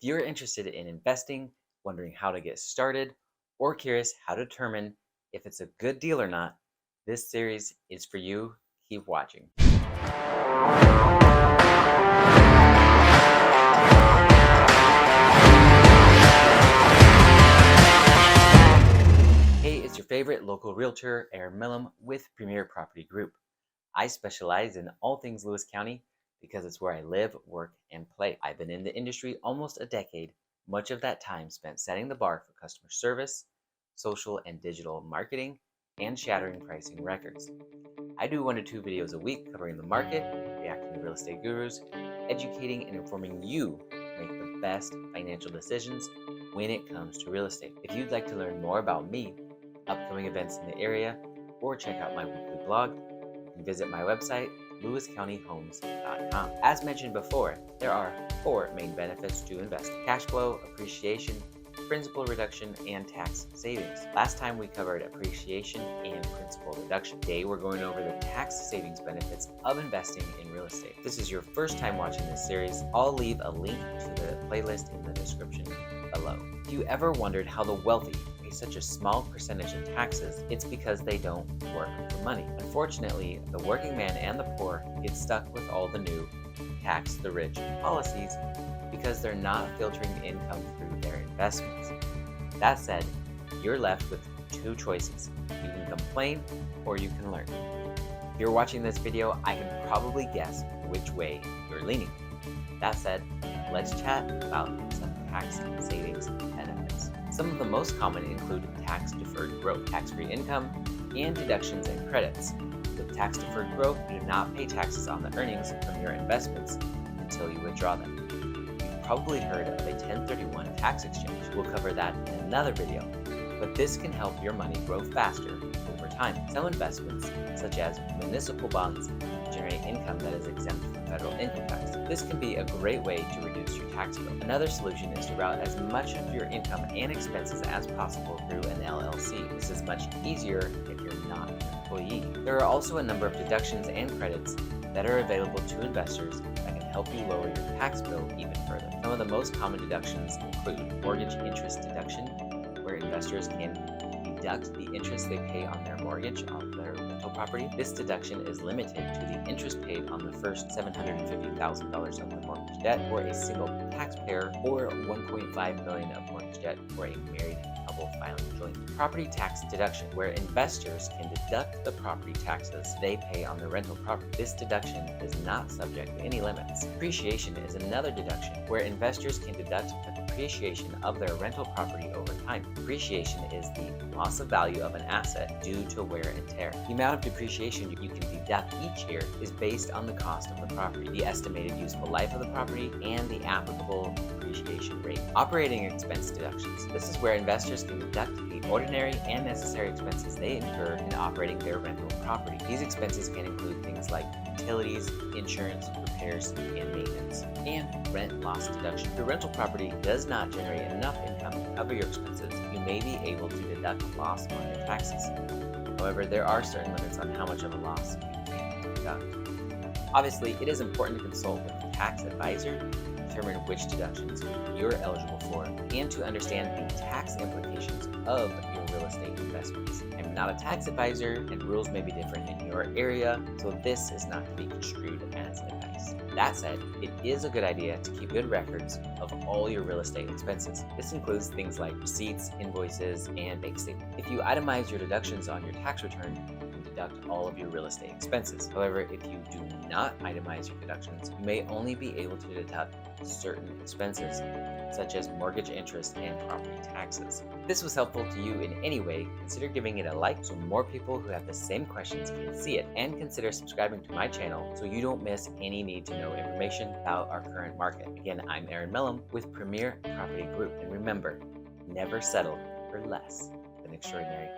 If you're interested in investing, wondering how to get started, or curious how to determine if it's a good deal or not, this series is for you. Keep watching. Hey, it's your favorite local realtor, Eren Millam with Premier Property Group. I specialize in all things Lewis County because it's where I live, work, and play. I've been in the industry almost a decade, much of that time spent setting the bar for customer service, social and digital marketing, and shattering pricing records. I do 1 to 2 videos a week covering the market, reacting to real estate gurus, educating and informing you to make the best financial decisions when it comes to real estate. If you'd like to learn more about me, upcoming events in the area, or check out my weekly blog, you can visit my website, lewiscountyhomes.com. As mentioned before, there are 4 main benefits to investing: cash flow, appreciation, principal reduction, and tax savings. Last time we covered appreciation and principal reduction. Today we're going over the tax savings benefits of investing in real estate. If this is your first time watching this series, I'll leave a link to the playlist in the description below. If you ever wondered how the wealthy pay such a small percentage in taxes, it's because they don't work for money. Unfortunately, the working man and the poor get stuck with all the new tax the rich policies because they're not filtering income through their investments. That said, you're left with 2 choices. You can complain or you can learn. If you're watching this video, I can probably guess which way you're leaning. That said, let's chat about some tax savings benefits. Some of the most common include tax-deferred growth, tax-free income, and deductions and credits. With tax-deferred growth, you do not pay taxes on the earnings from your investments until you withdraw them. You've probably heard of a 1031 tax exchange. We'll cover that in another video, but this can help your money grow faster over time. Some investments, such as municipal bonds, generate income that is exempt from federal income tax. This can be a great way to reduce your tax bill. Another solution is to route as much of your income and expenses as possible through an LLC. This is much easier if you're not an employee. There are also a number of deductions and credits that are available to investors that can help you lower your tax bill even further. Some of the most common deductions include mortgage interest deduction, where investors can deduct the interest they pay on their mortgage on their rental property. This deduction is limited to the interest paid on the first $750,000 of the mortgage debt for a single taxpayer, or $1.5 million of mortgage debt for a married couple filing jointly. Property tax deduction, where investors can deduct the property taxes they pay on their rental property. This deduction is not subject to any limits. Depreciation is another deduction, where investors can deduct the depreciation of their rental property over time. Depreciation is the loss of value of an asset due to wear and tear. The amount of depreciation you can deduct each year is based on the cost of the property, the estimated useful life of the property, and the applicable depreciation rate. Operating expense deductions. This is where investors can deduct the ordinary and necessary expenses they incur in operating their rental property. These expenses can include things like utilities, insurance, repairs, and maintenance. And rent loss deduction. If your rental property does not generate enough income to cover your expenses, you may be able to deduct a loss on your taxes. However, there are certain limits on how much of a loss you can deduct. Obviously, it is important to consult with a tax advisor to determine which deductions you're eligible for and to understand the tax implications of your real estate investments. I'm not a tax advisor, and rules may be different in your area, so this is not to be construed as advice. That said, it is a good idea to keep good records of all your real estate expenses. This includes things like receipts, invoices, and bank statements. If you itemize your deductions on your tax return, you can deduct all of your real estate expenses. However, if you do not itemize your deductions, you may only be able to deduct certain expenses, such as mortgage interest and property taxes. If this was helpful to you in any way, consider giving it a like so more people who have the same questions can see it, and consider subscribing to my channel so you don't miss any need-to-know information about our current market. Again, I'm Eren Millam with Premier Property Group, and remember, never settle for less than extraordinary.